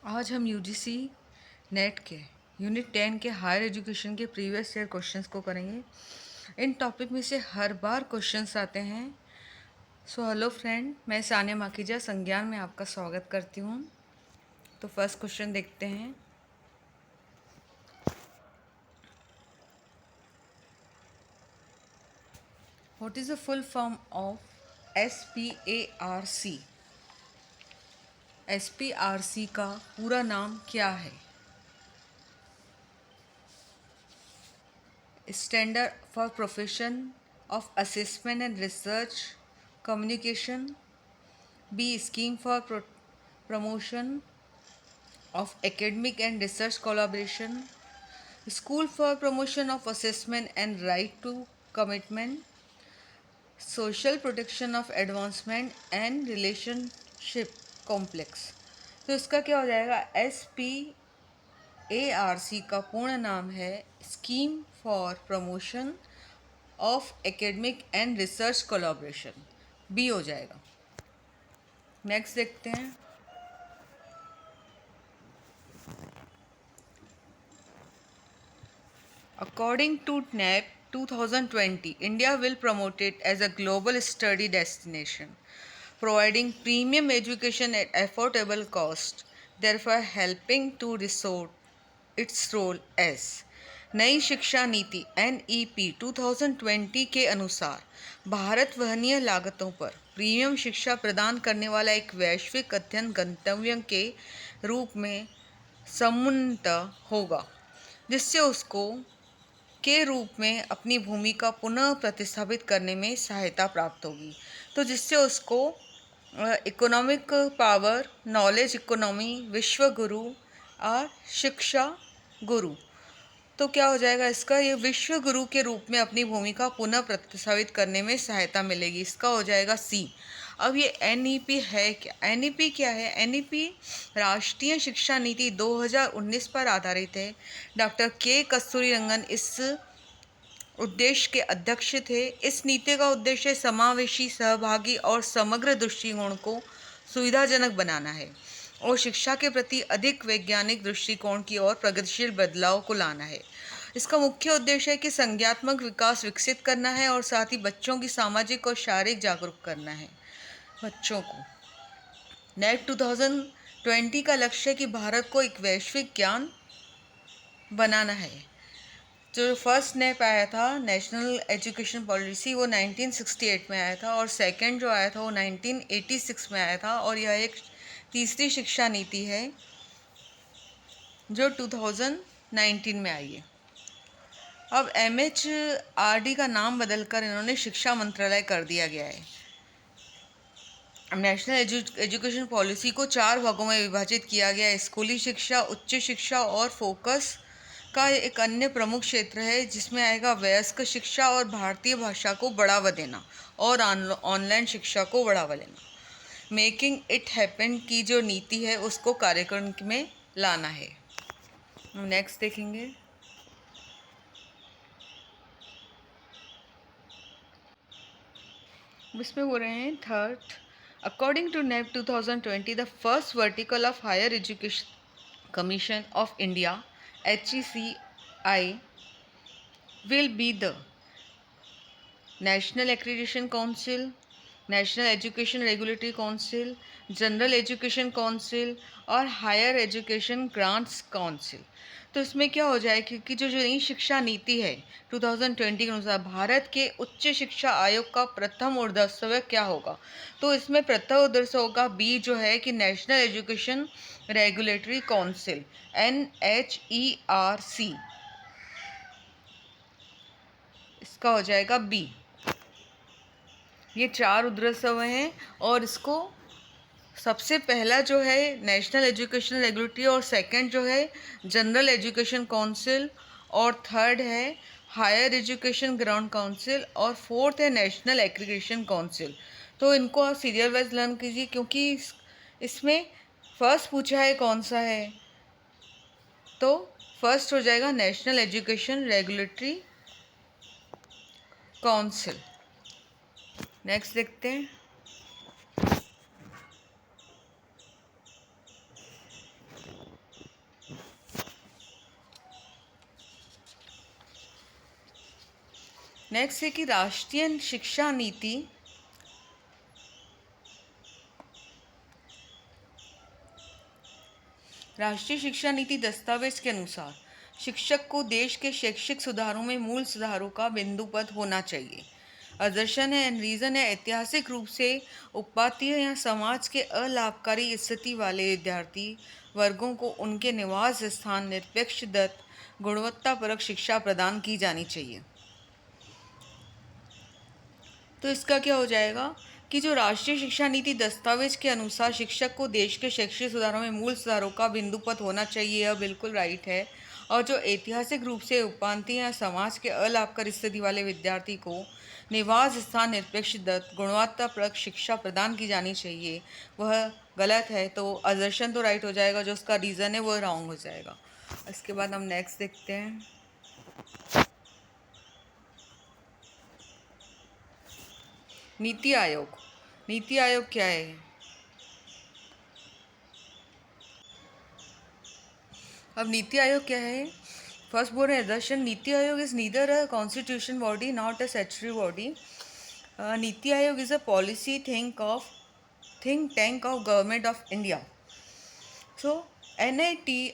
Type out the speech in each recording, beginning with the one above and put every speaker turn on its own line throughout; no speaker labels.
आज हम UGC net के यूनिट 10 के हायर एजुकेशन के प्रीवियस ईयर क्वेश्चंस को करेंगे। इन टॉपिक में से हर बार क्वेश्चंस आते हैं। सो हेलो फ्रेंड, मैं सानिया माखीजा संज्ञान में आपका स्वागत करती हूँ। तो फर्स्ट क्वेश्चन देखते हैं। What is the full form of SPARC? SPARC का पूरा नाम क्या है? Standard for Profession of Assessment and Research Communication. B. Scheme for Promotion of Academic and Research Collaboration. School for Promotion of Assessment and Right to Commitment. Social Protection of Advancement and Relationship Complex. तो इसका क्या हो जाएगा? SPARC का पूर्ण नाम है scheme for promotion of academic and research collaboration. B हो जाएगा। नेक्स्ट देखते हैं। According to NAP 2020, India will promote it as a global study destination, providing premium education at affordable cost, therefore helping to restore its role as नई शिक्षा नीति NEP 2020 के अनुसार भारत वहनीय लागतों पर प्रीमियम शिक्षा प्रदान करने वाला एक वैश्विक अध्ययन गंतव्य के रूप में समुन्नत होगा, जिससे उसको के रूप में अपनी भूमिका पुनः प्रतिस्थापित करने में सहायता प्राप्त होगी। तो जिससे उसको इकोनॉमिक पावर, नॉलेज इकोनॉमी, विश्व गुरु और शिक्षा गुरु, तो क्या हो जाएगा इसका? ये विश्व गुरु के रूप में अपनी भूमिका पुनः प्रतिस्थापित करने में सहायता मिलेगी। इसका हो जाएगा सी। अब ये NEP है क्या? NEP क्या है? NEP राष्ट्रीय शिक्षा नीति 2019 पर आधारित है। डॉक्टर के कस्तूरीरंगन इस उद्देश्य के अध्यक्ष थे। इस नीति का उद्देश्य समावेशी, सहभागी और समग्र दृष्टिकोण को सुविधाजनक बनाना है और शिक्षा के प्रति अधिक वैज्ञानिक दृष्टिकोण की ओर प्रगतिशील बदलाव को लाना है। इसका मुख्य उद्देश्य है कि संज्ञानात्मक विकास विकसित करना है और साथ ही बच्चों की सामाजिक और शारीरिक जागरूक करना है। बच्चों को नेट 2020 का लक्ष्य है कि भारत को एक वैश्विक ज्ञान बनाना है। जो फर्स्ट नेप आया था नेशनल एजुकेशन पॉलिसी, वो 1968 में आया था और सेकंड जो आया था वो 1986 में आया था और यह एक तीसरी शिक्षा नीति है जो 2019 में आई है। अब MHRD का नाम बदलकर इन्होंने शिक्षा मंत्रालय कर दिया गया है। नेशनल एजुकेशन पॉलिसी को 4 भागों में विभाजित किया गया है। स्कूली शिक्षा, उच्च शिक्षा और फोकस का एक अन्य प्रमुख क्षेत्र है जिसमें आएगा वयस्क शिक्षा और भारतीय भाषा को बढ़ावा देना और ऑनलाइन शिक्षा को बढ़ावा देना। मेकिंग इट हैपन की जो नीति है उसको कार्यक्रम में लाना है। नेक्स्ट देखेंगे। इसमें हो रहे हैं third. According to NEP 2020, the first vertical of higher education commission of India HECI will be the National Accreditation Council, National Education Regulatory Council, General Education Council और हायर एजुकेशन ग्रांट्स काउंसिल। तो इसमें क्या हो जाए, क्योंकि जो नई शिक्षा नीति है 2020 के अनुसार भारत के उच्च शिक्षा आयोग का प्रथम उद्देश्य क्या होगा? तो इसमें प्रथम उद्देश्य होगा बी, जो है कि national education regulatory council NHERC। इसका हो जाएगा बी। ये 4 उद्देश्य हैं और इसको सबसे पहला जो है नेशनल एजुकेशन रेगुलेटरी और सेकंड जो है जनरल एजुकेशन काउंसिल और थर्ड है हायर एजुकेशन ग्रांट काउंसिल और फोर्थ है नेशनल एग्रीगेशन काउंसिल। तो इनको आप सीरियल वाइज लर्न कीजिए क्योंकि इसमें फर्स्ट पूछा है कौन सा है, तो फर्स्ट हो जाएगा national education regulatory council. Next देखते हैं। नेक्स्ट है कि राष्ट्रीय शिक्षा नीति दस्तावेज के अनुसार शिक्षक को देश के शैक्षिक सुधारों में मूल सुधारों का बिंदुपद होना चाहिए। अदर्शन है एंड रीजन है, ऐतिहासिक रूप से उपात्तीय या समाज के अलाभकारी स्थिति वाले विद्यार्थी वर्गों को उनके निवास स्थान निरपेक्ष दत्त गुणवत्तापरक शिक्षा प्रदान की जानी चाहिए। तो इसका क्या हो जाएगा कि जो राष्ट्रीय शिक्षा नीति दस्तावेज के अनुसार शिक्षक को देश के शैक्षिक सुधारों में मूल सुधारों का बिंदुपद होना चाहिए, यह बिल्कुल राइट है। और जो ऐतिहासिक रूप से उपांतीय या समाज के अलाभकारी स्थिति वाले विद्यार्थी को निवास स्थान निरपेक्ष दत्त गुणवत्तापरक शिक्षा प्रदान की जानी चाहिए, वह गलत है। तो असर्शन तो राइट हो जाएगा, जो उसका रीज़न है वह रॉन्ग हो जाएगा। इसके बाद हम नेक्स्ट देखते हैं। नीति आयोग। नीति आयोग क्या है? अब नीति आयोग क्या है? फर्स्ट बोल रहे हैं दर्शन, NITI Aayog is neither a constitution body not a statutory body. NITI Aayog is a policy think tank of government of India. So NITI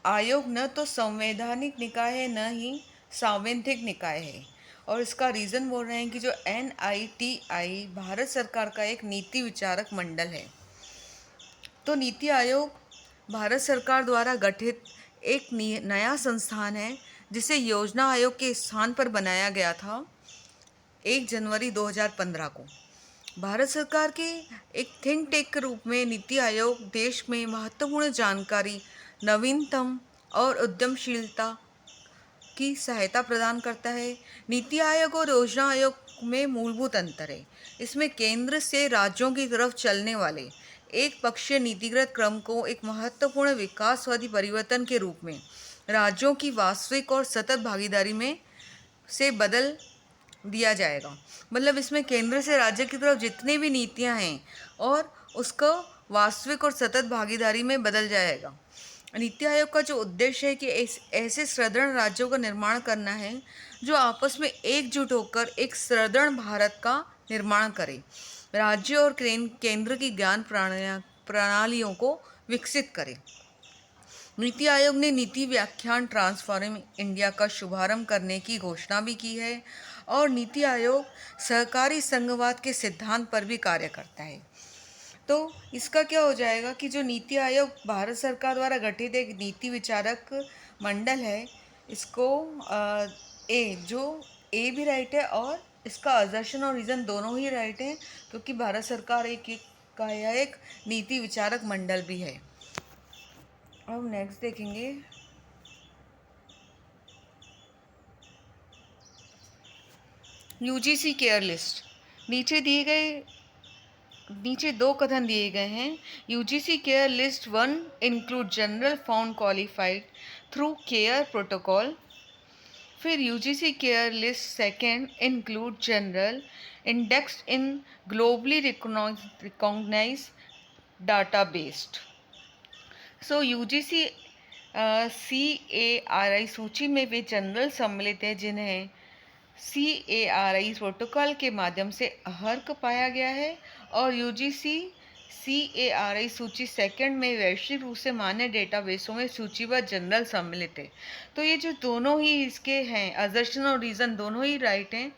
आयोग न तो संवैधानिक निकाय है न ही सांवैधिक निकाय है। और इसका रीज़न बोल रहे हैं कि जो NITI भारत सरकार का एक नीति विचारक मंडल है। तो नीति आयोग भारत सरकार द्वारा गठित एक नया संस्थान है, जिसे योजना आयोग के स्थान पर बनाया गया था 1 जनवरी 2015 को। भारत सरकार के एक थिंक टैंक के रूप में नीति आयोग देश में महत्वपूर्ण जानकारी, नवीनतम और उद्यमशीलता की सहायता प्रदान करता है। नीति आयोग और योजना आयोग में मूलभूत अंतर है। इसमें केंद्र से राज्यों की तरफ चलने वाले एक पक्षीय नीतिगत क्रम को एक महत्वपूर्ण विकासवादी परिवर्तन के रूप में राज्यों की वास्तविक और सतत भागीदारी में से बदल दिया जाएगा। मतलब इसमें केंद्र से राज्य की तरफ जितनी भी नीतियां हैं और उसको वास्तविक और सतत भागीदारी में बदल जाएगा। नीति आयोग का जो उद्देश्य है कि ऐसे सुदृढ़ राज्यों का निर्माण करना है जो आपस में एकजुट होकर एक सुदृढ़ भारत का निर्माण करें, राज्य और केंद्र की ज्ञान प्रणालियों को विकसित करें। नीति आयोग ने नीति व्याख्यान ट्रांसफॉर्मिंग इंडिया का शुभारंभ करने की घोषणा भी की है। और नीति आयोग सहकारी संघवाद के सिद्धांत पर भी कार्य करता है। तो इसका क्या हो जाएगा कि जो नीति आयोग भारत सरकार द्वारा गठित एक नीति विचारक मंडल है, इसको ए भी राइट है और इसका असर्शन और रीज़न दोनों ही राइट हैं, क्योंकि भारत सरकार का यह एक नीति विचारक मंडल भी है। अब नेक्स्ट देखेंगे UGC केयर लिस्ट। नीचे दो कथन दिए गए हैं। UGC care list 1 include journal found qualified through care protocol. फिर UGC care list 2 include journal indexed in globally recognised databases. So UGC CARI सूची में वे जनरल सम्मिलित हैं जिन्हें CARI प्रोटोकॉल के माध्यम से अर्हक पाया गया है। और UGC CARI सूची 2 में वैश्विक रूप से मान्य डेटाबेसों में सूचीबद्ध जनरल सम्मिलित है। तो ये जो दोनों ही इसके हैं, असर्शन और रीज़न दोनों ही राइट हैं,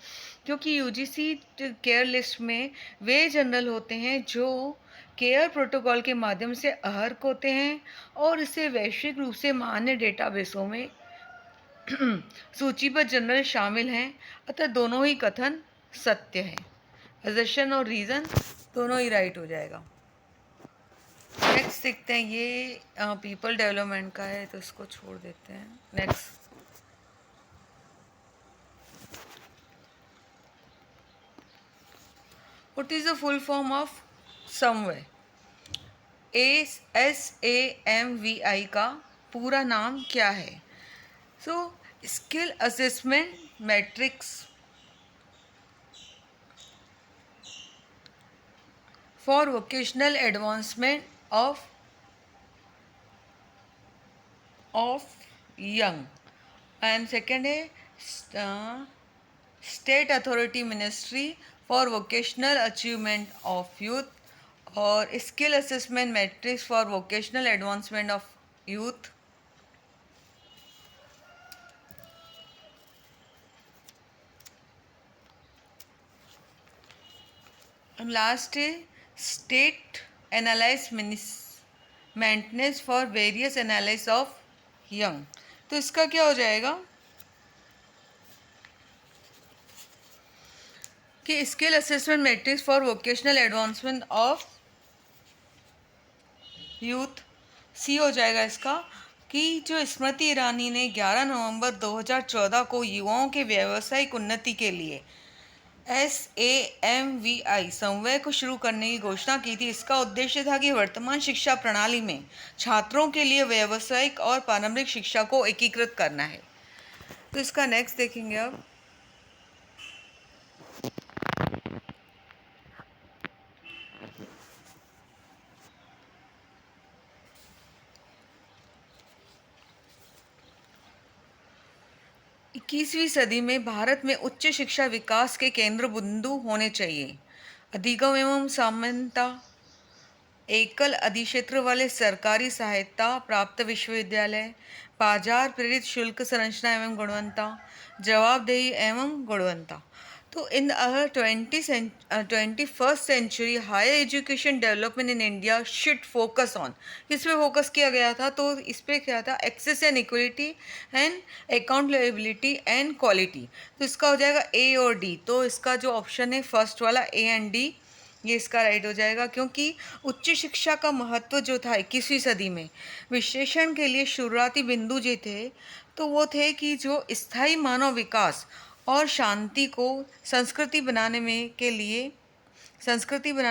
क्योंकि UGC केयर लिस्ट में वे जनरल होते हैं जो केयर प्रोटोकॉल के माध्यम से अर्हक होते हैं और इसे वैश्विक रूप से मान्य डेटाबेसों में सूचीबद्ध जनरल शामिल हैं। अतः दोनों ही कथन सत्य है। असर्शन और रीज़न दोनों ही राइट हो जाएगा। नेक्स्ट देखते हैं, ये पीपल डेवलपमेंट का है तो इसको छोड़ देते हैं। Next, what is the full form of समवे? SAMVI का पूरा नाम क्या है? So skill assessment matrix for vocational advancement of young. And second है state authority ministry for vocational achievement of youth और skill assessment matrix for vocational advancement of youth. Last है state analyse maintenance for various analysis of young. तो इसका क्या हो जाएगा कि skill assessment matrix for vocational advancement of youth, सी हो जाएगा इसका कि जो स्मृति ईरानी ने 11 नवंबर 2014 को युवाओं के व्यावसायिक उन्नति के लिए SAMVI समन्वय को शुरू करने की घोषणा की थी। इसका उद्देश्य था कि वर्तमान शिक्षा प्रणाली में छात्रों के लिए व्यावसायिक और पारंपरिक शिक्षा को एकीकृत करना है। तो इसका नेक्स्ट देखेंगे अब। इक्कीसवीं सदी में भारत में उच्च शिक्षा विकास के केंद्र बिंदु होने चाहिए। अधिगम एवं सामान्यता, एकल अधिक्षेत्र वाले सरकारी सहायता प्राप्त विश्वविद्यालय, बाजार प्रेरित शुल्क संरचना एवं गुणवत्ता, जवाबदेही एवं गुणवत्ता। तो in 21st century higher education development in India should focus on, किस पे फोकस किया गया था? तो इस पे क्या था? Access and equality and accountability and quality. तो इसका हो जाएगा ए और डी। तो इसका जो ऑप्शन है फर्स्ट वाला ए एंड डी, ये इसका राइट हो जाएगा, क्योंकि उच्च शिक्षा का महत्व जो था 21वीं सदी में विश्लेषण के लिए शुरुआती बिंदु जो थे तो वो थे कि जो स्थायी मानव विकास और शांति को संस्कृति बनाने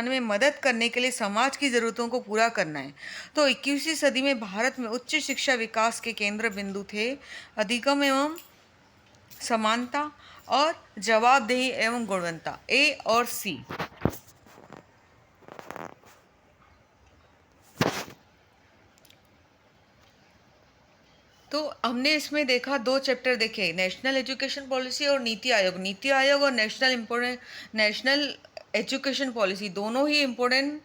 में मदद करने के लिए समाज की ज़रूरतों को पूरा करना है। तो 21वीं सदी में भारत में उच्च शिक्षा विकास के केंद्र बिंदु थे अधिगम एवं समानता और जवाबदेही एवं गुणवत्ता, ए और सी। तो हमने इसमें देखा, दो चैप्टर देखे, नेशनल एजुकेशन पॉलिसी और नीति आयोग। नीति आयोग और नेशनल एजुकेशन पॉलिसी दोनों ही इम्पोर्टेंट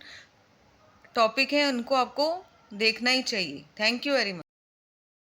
टॉपिक हैं, उनको आपको देखना ही चाहिए। Thank you very much.